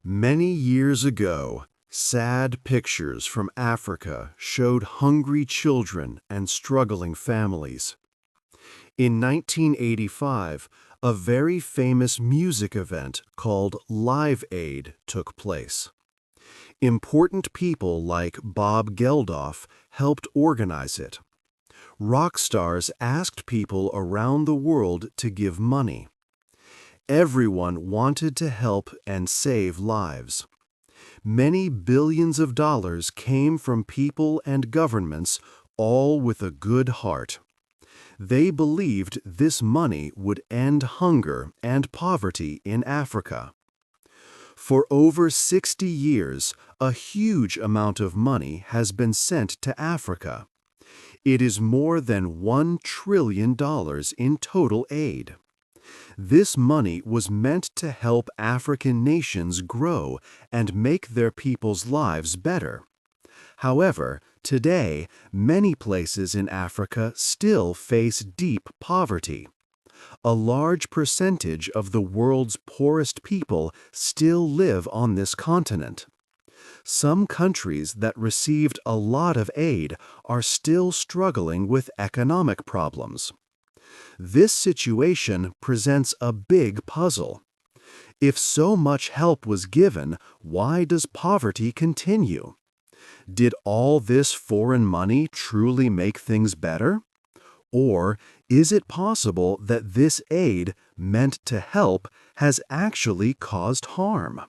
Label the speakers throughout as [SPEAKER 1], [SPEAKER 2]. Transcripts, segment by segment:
[SPEAKER 1] Many years ago, sad pictures from Africa showed hungry children and struggling families. In 1985, a very famous music event called Live Aid took place. Important people like Bob Geldof helped organize it. Rock stars asked people around the world to give money. Everyone wanted to help and save lives. Many billions of dollars came from people and governments, all with a good heart. They believed this money would end hunger and poverty in Africa. For over 60 years, a huge amount of money has been sent to Africa. It is more than $1 trillion in total aid. This money was meant to help African nations grow and make their people's lives better. However, today, many places in Africa still face deep poverty. A large percentage of the world's poorest people still live on this continent. Some countries that received a lot of aid are still struggling with economic problems. This situation presents a big puzzle. If so much help was given, why does poverty continue? Did all this foreign money truly make things better? Or is it possible that this aid, meant to help, has actually caused harm?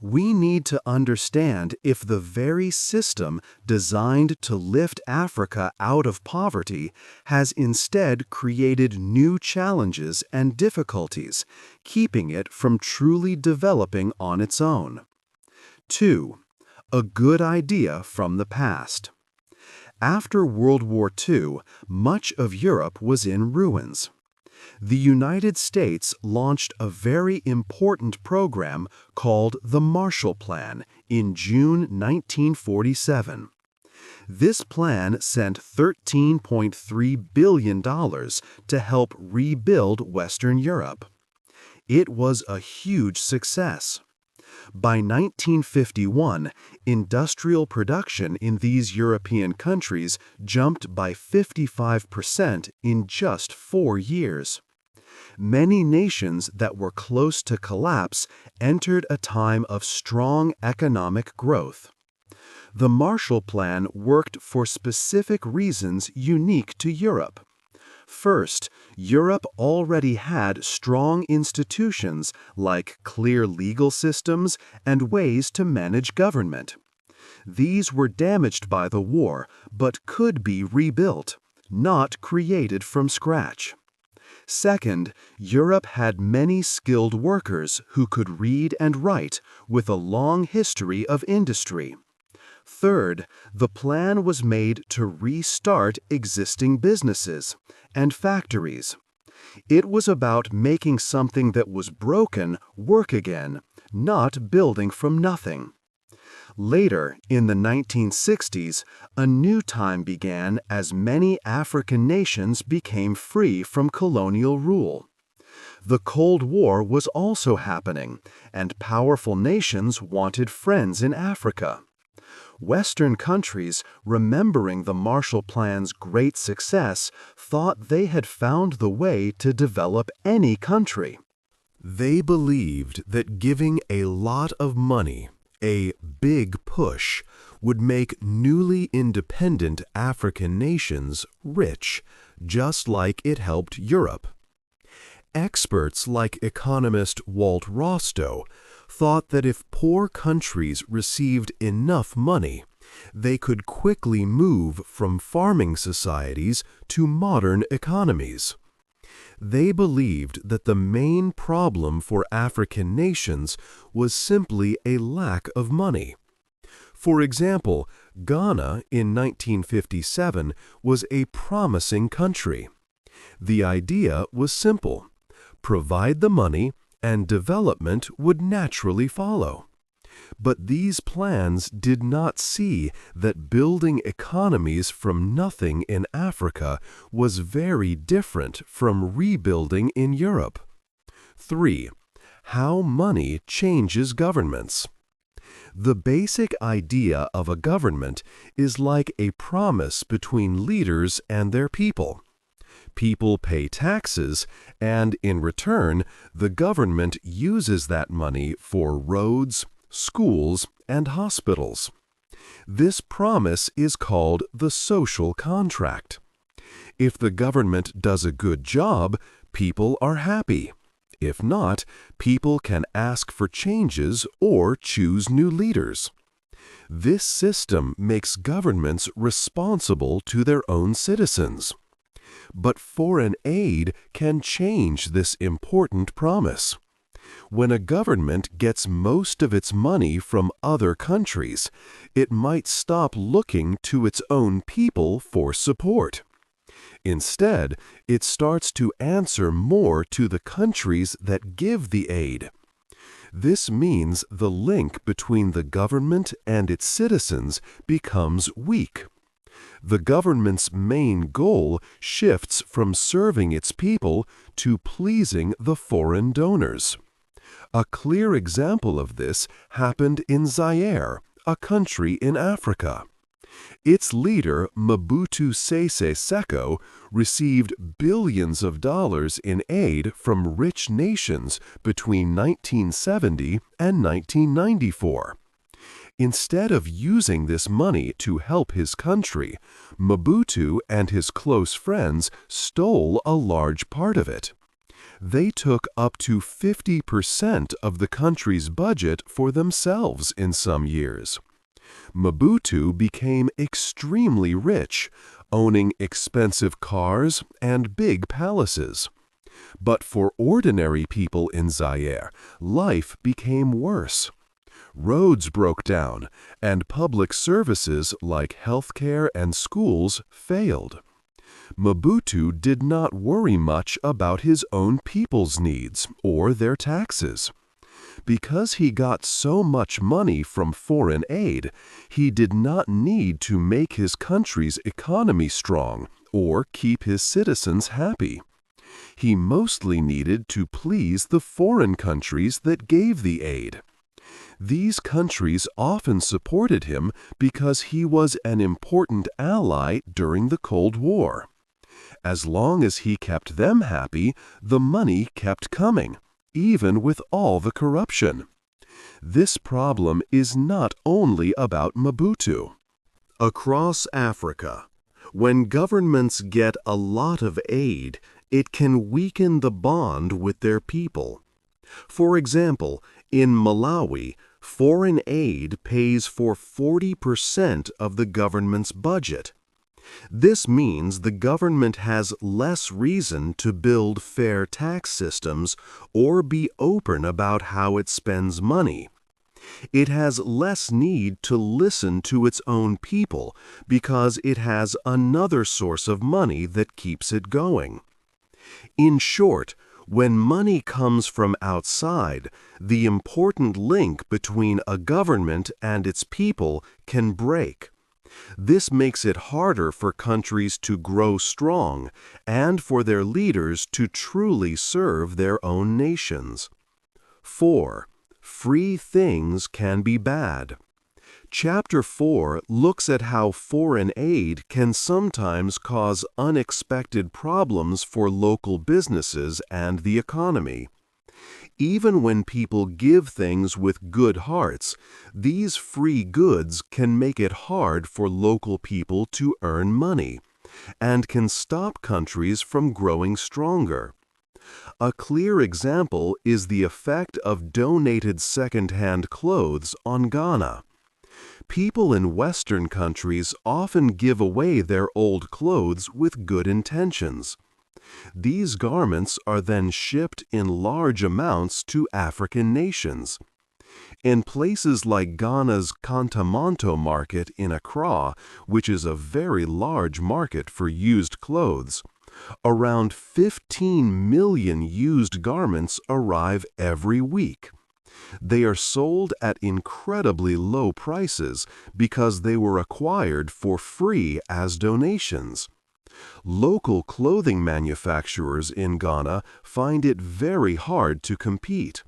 [SPEAKER 1] We need to understand if the very system designed to lift Africa out of poverty has instead created new challenges and difficulties, keeping it from truly developing on its own. 2. A good idea from the past. After World War II, much of Europe was in ruins. The United States launched a very important program called the Marshall Plan in June 1947. This plan sent $13.3 billion to help rebuild Western Europe. It was a huge success. By 1951, industrial production in these European countries jumped by 55% in just 4 years. Many nations that were close to collapse entered a time of strong economic growth. The Marshall Plan worked for specific reasons unique to Europe. First, Europe already had strong institutions like clear legal systems and ways to manage government. These were damaged by the war, but could be rebuilt, not created from scratch. Second, Europe had many skilled workers who could read and write, with a long history of industry. Third, the plan was made to restart existing businesses and factories. It was about making something that was broken work again, not building from nothing. Later, in the 1960s, a new time began as many African nations became free from colonial rule. The Cold War was also happening, and powerful nations wanted friends in Africa. Western countries, remembering the Marshall Plan's great success, thought they had found the way to develop any country. They believed that giving a lot of money, a big push, would make newly independent African nations rich, just like it helped Europe. Experts like economist Walt Rostow thought that if poor countries received enough money, they could quickly move from farming societies to modern economies. They believed that the main problem for African nations was simply a lack of money. For example, Ghana in 1957 was a promising country. The idea was simple: provide the money, and development would naturally follow. But these plans did not see that building economies from nothing in Africa was very different from rebuilding in Europe. 3. how money changes governments. The basic idea of a government is like a promise between leaders and their people. People pay taxes, and in return, the government uses that money for roads, schools, and hospitals. This promise is called the social contract. If the government does a good job, people are happy. If not, people can ask for changes or choose new leaders. This system makes governments responsible to their own citizens. But foreign aid can change this important promise. When a government gets most of its money from other countries, it might stop looking to its own people for support. Instead, it starts to answer more to the countries that give the aid. This means the link between the government and its citizens becomes weak. The government's main goal shifts from serving its people to pleasing the foreign donors. A clear example of this happened in Zaire, a country in Africa. Its leader, Mobutu Sese Seko, received billions of dollars in aid from rich nations between 1970 and 1994. Instead of using this money to help his country, Mobutu and his close friends stole a large part of it. They took up to 50% of the country's budget for themselves in some years. Mobutu became extremely rich, owning expensive cars and big palaces. But for ordinary people in Zaire, life became worse. Roads broke down, and public services like healthcare and schools failed. Mobutu did not worry much about his own people's needs or their taxes. Because he got so much money from foreign aid, he did not need to make his country's economy strong or keep his citizens happy. He mostly needed to please the foreign countries that gave the aid. These countries often supported him because he was an important ally during the Cold War. As long as he kept them happy, the money kept coming, even with all the corruption. This problem is not only about Mobutu. Across Africa, when governments get a lot of aid, it can weaken the bond with their people. For example, in Malawi, foreign aid pays for 40% of the government's budget. This means the government has less reason to build fair tax systems or be open about how it spends money. It has less need to listen to its own people because it has another source of money that keeps it going. In short, when money comes from outside, the important link between a government and its people can break. This makes it harder for countries to grow strong and for their leaders to truly serve their own nations. 4. Free things can be bad. Chapter 4 looks at how foreign aid can sometimes cause unexpected problems for local businesses and the economy. Even when people give things with good hearts, these free goods can make it hard for local people to earn money and can stop countries from growing stronger. A clear example is the effect of donated second-hand clothes on Ghana. People in Western countries often give away their old clothes with good intentions. These garments are then shipped in large amounts to African nations. In places like Ghana's Kantamanto market in Accra, which is a very large market for used clothes, around 15 million used garments arrive every week. They are sold at incredibly low prices because they were acquired for free as donations. Local clothing manufacturers in Ghana find it very hard to compete.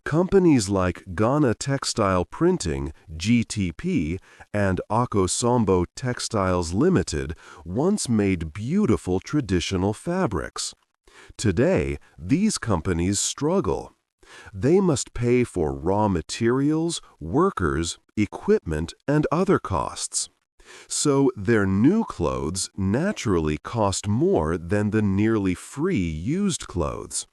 [SPEAKER 2] Companies like Ghana Textile Printing, GTP, and Akosombo Textiles Limited once made beautiful traditional fabrics. Today, these companies struggle. They must pay for raw materials, workers, equipment, and other costs. So their new clothes naturally cost more than the nearly free used clothes.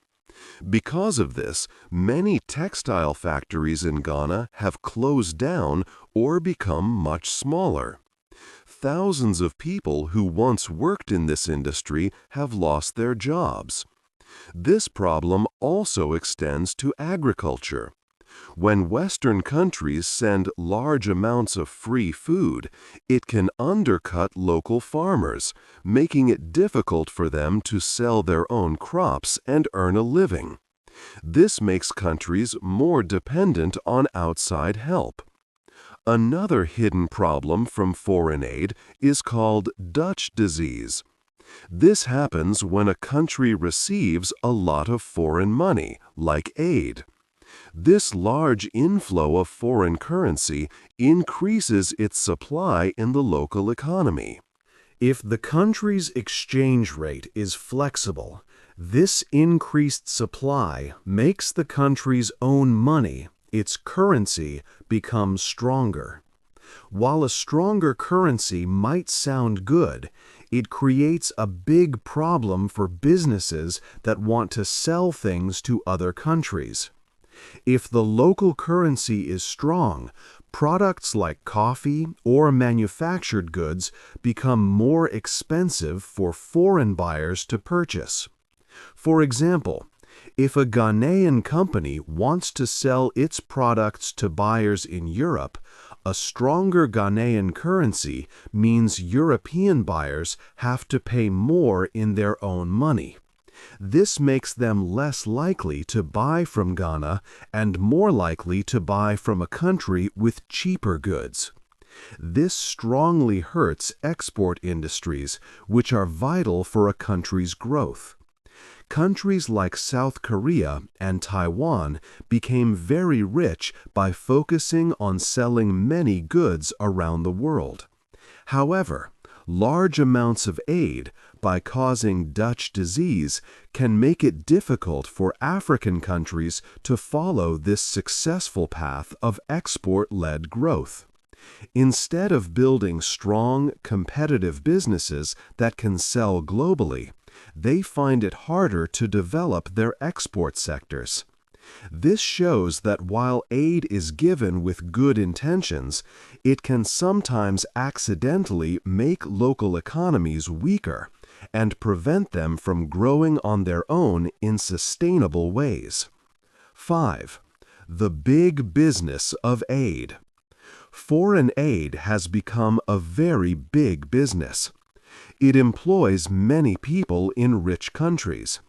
[SPEAKER 2] Because of this, many textile factories in Ghana have closed down or become much smaller. Thousands of people who once worked in this industry have lost their jobs. This problem also extends to agriculture. When Western countries send large amounts of free food, it can undercut local farmers, making it difficult for them to sell their own crops and earn a living. This makes countries more dependent on outside help. Another hidden problem from foreign aid is called Dutch disease. This happens when a country receives a lot of foreign money, like aid. This large inflow of foreign currency increases its supply in the local economy.
[SPEAKER 1] If the country's exchange rate is flexible, this increased supply makes the country's own money, its currency, become stronger. While a stronger currency might sound good, it creates a big problem for businesses that want to sell things to other countries. If the local currency is strong, products like coffee or manufactured goods become more expensive for foreign buyers to purchase. For example, if a Ghanaian company wants to sell its products to buyers in Europe, a stronger Ghanaian currency means European buyers have to pay more in their own money. This makes them less likely to buy from Ghana and more likely to buy from a country with cheaper goods. This strongly hurts export industries, which are vital for a country's growth. Countries like South Korea and Taiwan became very rich by focusing on selling many goods around the world. However, large amounts of aid, by causing Dutch disease, can make it difficult for African countries to follow this successful path of export-led growth. Instead of building strong, competitive businesses that can sell globally, they find it harder to develop their export sectors. This shows that while aid is given with good intentions, it can sometimes accidentally make local economies weaker and prevent them from growing on their own in sustainable ways. 5. The big business of aid. Foreign aid has become a very big business. It employs many people in rich countries.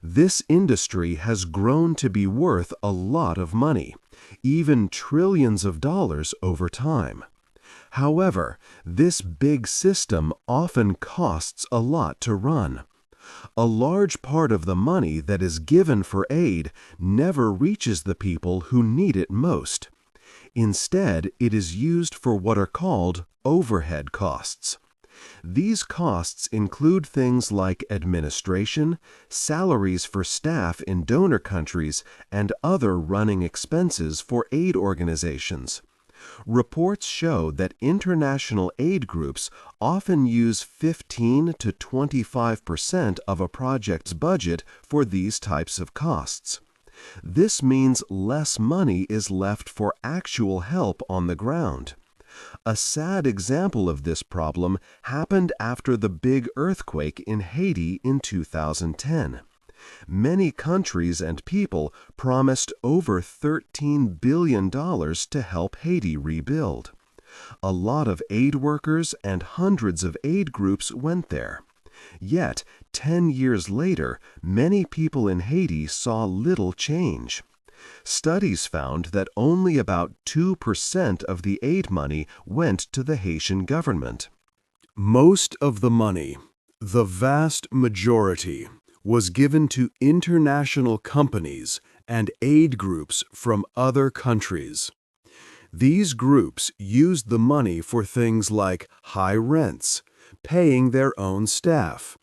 [SPEAKER 1] This industry has grown to be worth a lot of money, even trillions of dollars over time. However, this big system often costs a lot to run. A large part of the money that is given for aid never reaches the people who need it most. Instead, it is used for what are called overhead costs. These costs include things like administration, salaries for staff in donor countries, and other running expenses for aid organizations. Reports show that international aid groups often use 15 to 25% of a project's budget for these types of costs. This means less money is left for actual help on the ground. A sad example of this problem happened after the big earthquake in Haiti in 2010. Many countries and people promised over $13 billion to help Haiti rebuild. A lot of aid workers and hundreds of aid groups went there. Yet, 10 years later, many people in Haiti saw little change. Studies found that only about 2% of the aid money went to the Haitian government. Most of the money, the vast majority, was given to international companies and aid groups from other countries. These groups used the money for things like high rents, paying their own staff,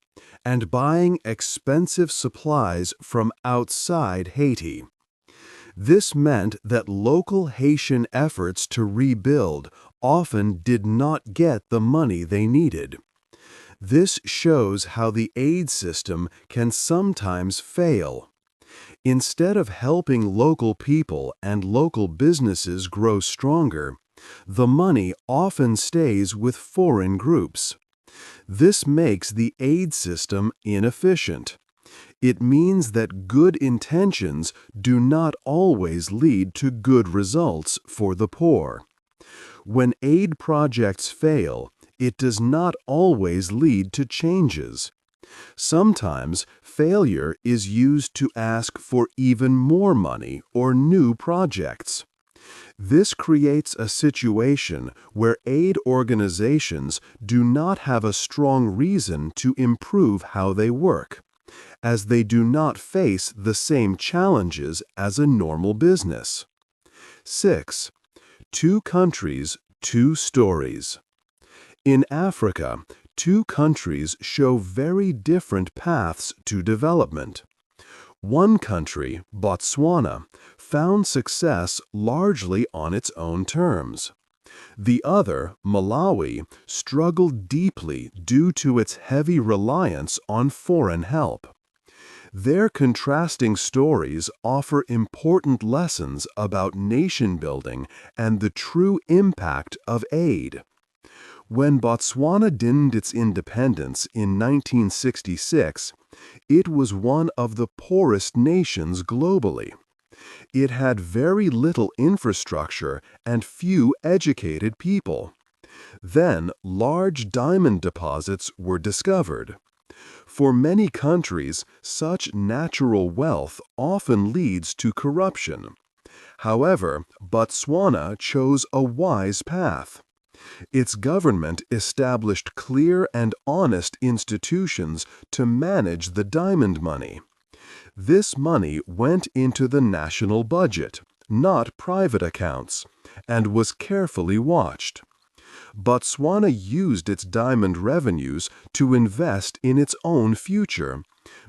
[SPEAKER 1] and buying expensive supplies from outside Haiti. This meant that local Haitian efforts to rebuild often did not get the money they needed. This shows how the aid system can sometimes fail. Instead of helping local people and local businesses grow stronger, the money often stays with foreign groups. This makes the aid system inefficient. It means that good intentions do not always lead to good results for the poor. When aid projects fail, it does not always lead to changes. Sometimes failure is used to ask for even more money or new projects. This creates a situation where aid organizations do not have a strong reason to improve how they work, as they do not face the same challenges as a normal business. 6. Two countries, two stories. In Africa, two countries show very different paths to development. One country, Botswana, found success largely on its own terms. The other, Malawi, struggled deeply due to its heavy reliance on foreign help. Their contrasting stories offer important lessons about nation building and the true impact of aid. When Botswana gained its independence in 1966, it was one of the poorest nations globally. It had very little infrastructure and few educated people. Then, large diamond deposits were discovered. For many countries, such natural wealth often leads to corruption. However, Botswana chose a wise path. Its government established clear and honest institutions to manage the diamond money. This money went into the national budget, not private accounts, and was carefully watched. Botswana used its diamond revenues to invest in its own future,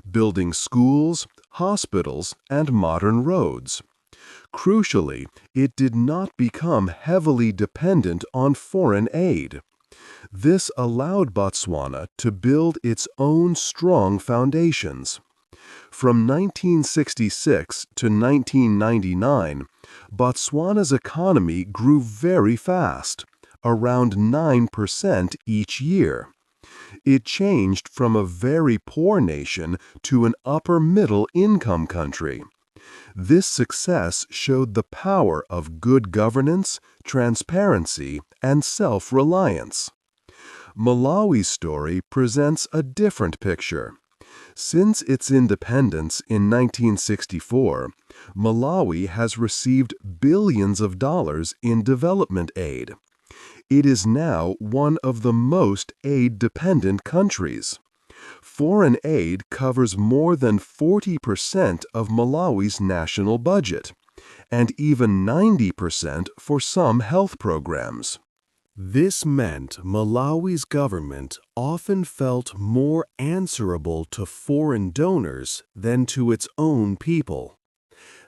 [SPEAKER 1] building schools, hospitals, and modern roads. Crucially, it did not become heavily dependent on foreign aid. This allowed Botswana to build its own strong foundations. From 1966 to 1999, Botswana's economy grew very fast, around 9% each year. It changed from a very poor nation to an upper-middle income country. This success showed the power of good governance, transparency, and self-reliance. Malawi's story presents a different picture. Since its independence in 1964, Malawi has received billions of dollars in development aid. It is now one of the most aid-dependent countries. Foreign aid covers more than 40% of Malawi's national budget, and even 90% for some health programs. This meant Malawi's government often felt more answerable to foreign donors than to its own people.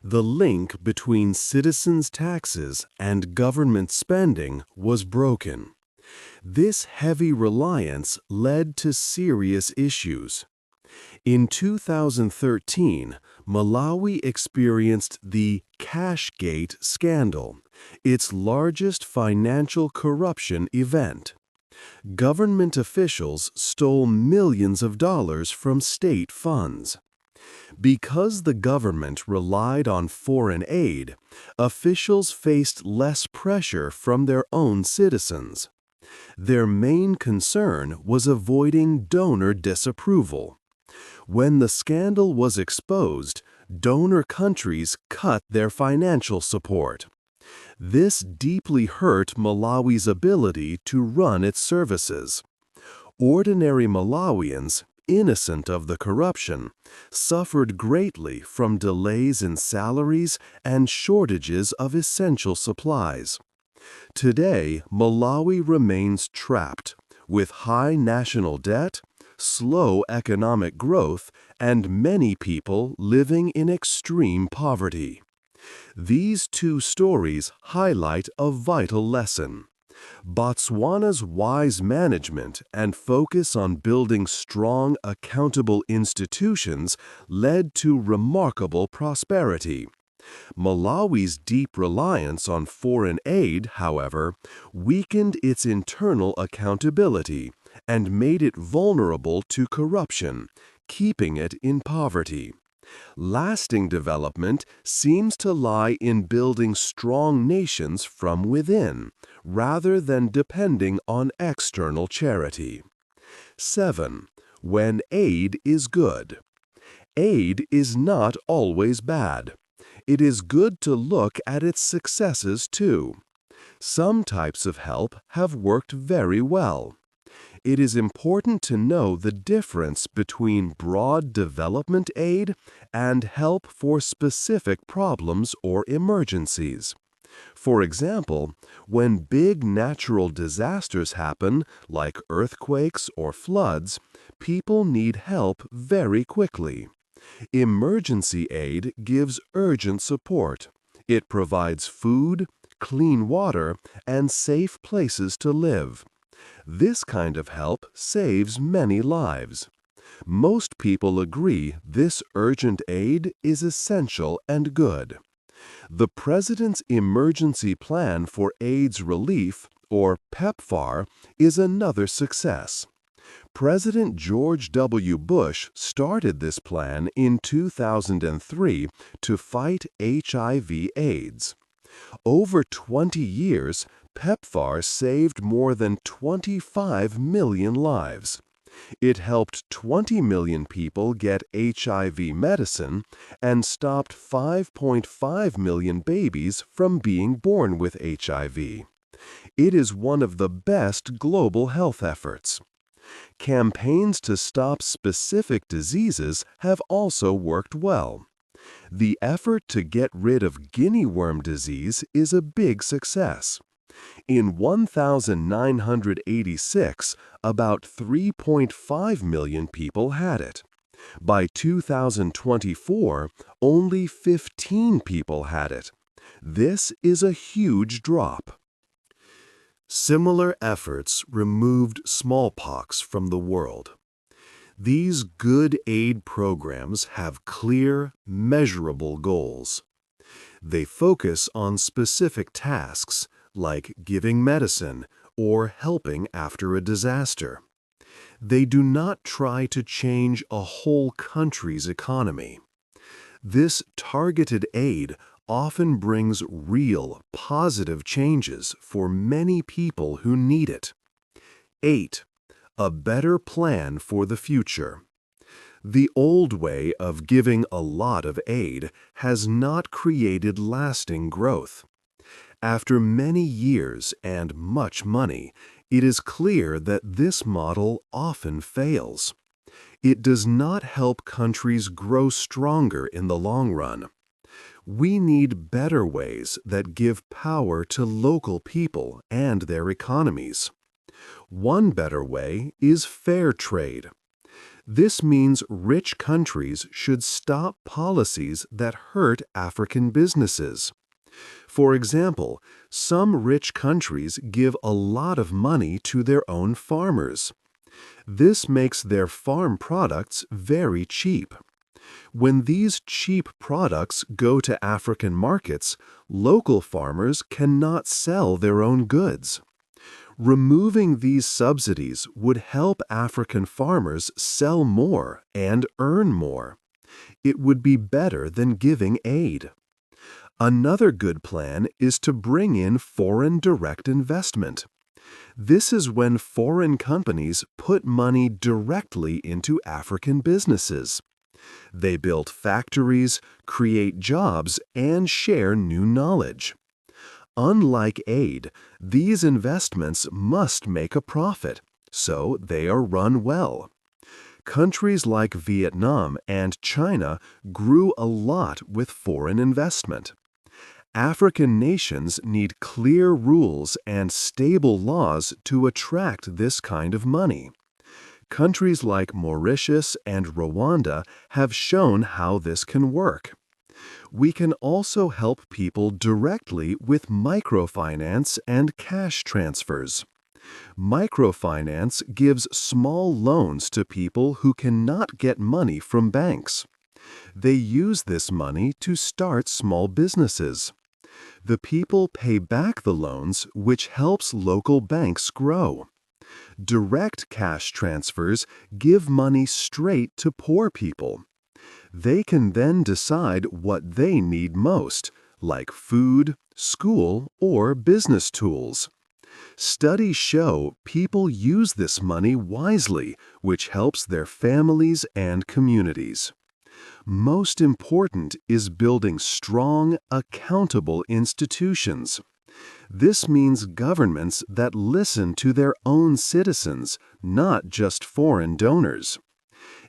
[SPEAKER 1] The link between citizens' taxes and government spending was broken. This heavy reliance led to serious issues. In 2013, Malawi experienced the Cashgate scandal, its largest financial corruption event. Government officials stole millions of dollars from state funds. Because the government relied on foreign aid, officials faced less pressure from their own citizens. Their main concern was avoiding donor disapproval. When the scandal was exposed, donor countries cut their financial support. This deeply hurt Malawi's ability to run its services. Ordinary Malawians, innocent of the corruption, suffered greatly from delays in salaries and shortages of essential supplies. Today, Malawi remains trapped with high national debt, slow economic growth, and many people living in extreme poverty. These two stories highlight a vital lesson. Botswana's wise management and focus on building strong, accountable institutions led to remarkable prosperity. Malawi's deep reliance on foreign aid, however, weakened its internal accountability and made it vulnerable to corruption, keeping it in poverty. Lasting development seems to lie in building strong nations from within, rather than depending on external charity. 7. When aid is good. Aid is not always bad. It is good to look at its successes too. Some types of help have worked very well. It is important to know the difference between broad development aid and help for specific problems or emergencies. For example, when big natural disasters happen, like earthquakes or floods, people need help very quickly. Emergency aid gives urgent support. It provides food, clean water, and safe places to live. This kind of help saves many lives. Most people agree this urgent aid is essential and good. The President's Emergency Plan for AIDS Relief, or PEPFAR, is another success. President George W. Bush started this plan in 2003 to fight HIV/AIDS. Over 20 years, PEPFAR saved more than 25 million lives. It helped 20 million people get HIV medicine and stopped 5.5 million babies from being born with HIV. It is one of the best global health efforts. Campaigns to stop specific diseases have also worked well. The effort to get rid of guinea worm disease is a big success. In 1986, about 3.5 million people had it. By 2024, only 15 people had it. This is a huge drop. Similar efforts removed smallpox from the world. These good aid programs have clear, measurable goals. They focus on specific tasks, like giving medicine or helping after a disaster. They do not try to change a whole country's economy. This targeted aid often brings real, positive changes for many people who need it. 8. A better plan for the future. The old way of giving a lot of aid has not created lasting growth. After many years and much money, it is clear that this model often fails. It does not help countries grow stronger in the long run. We need better ways that give power to local people and their economies. One better way is fair trade. This means rich countries should stop policies that hurt African businesses. For example, some rich countries give a lot of money to their own farmers. This makes their farm products very cheap. When these cheap products go to African markets, local farmers cannot sell their own goods. Removing these subsidies would help African farmers sell more and earn more. It would be better than giving aid. Another good plan is to bring in foreign direct investment. This is when foreign companies put money directly into African businesses. They build factories, create jobs, and share new knowledge. Unlike aid, these investments must make a profit, so they are run well.
[SPEAKER 2] Countries like Vietnam and China grew a lot with foreign investment. African nations need clear rules and stable laws to attract this kind of money. Countries like Mauritius and Rwanda have shown how this can work. We can also help people directly with microfinance and cash transfers. Microfinance gives small loans to people who cannot get money from banks. They use this money to start small businesses. The people pay back the loans, which helps local banks grow. Direct cash transfers give money straight to poor people. They can then decide what they need most, like food, school, or business tools. Studies show people use this money wisely, which helps their families and communities. Most important is building strong, accountable institutions. This means governments that listen to their own citizens, not just foreign donors.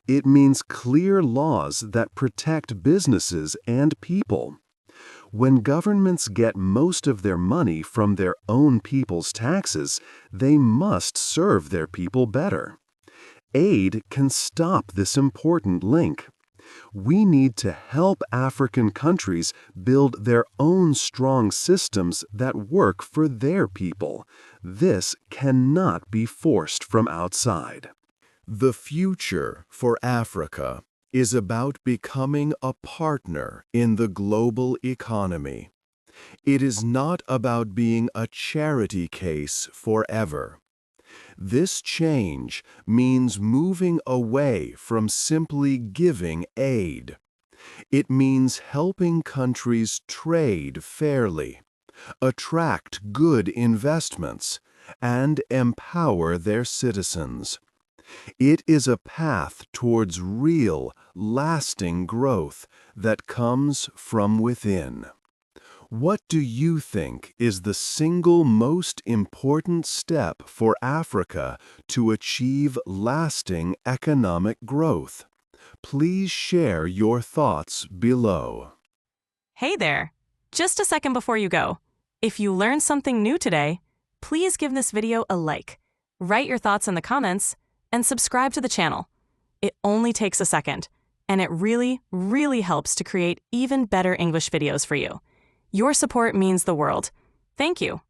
[SPEAKER 2] It means clear laws that protect businesses and people. When governments get most of their money from their own people's taxes, they must serve their people better. Aid can stop this important link. We need to help African countries build their own strong systems that work for their people. This cannot be forced from outside.
[SPEAKER 1] The future for Africa is about becoming a partner in the global economy. It is not about being a charity case forever. This change means moving away from simply giving aid. It means helping countries trade fairly, attract good investments, and empower their citizens. It is a path towards real, lasting growth that comes from within. What do you think is the single most important step for Africa to achieve lasting economic growth? Please share your thoughts below.
[SPEAKER 3] Hey there! Just a second before you go. If you learned something new today, please give this video a like, write your thoughts in the comments, and subscribe to the channel. It only takes a second, and it really, really helps to create even better English videos for you. Your support means the world. Thank you.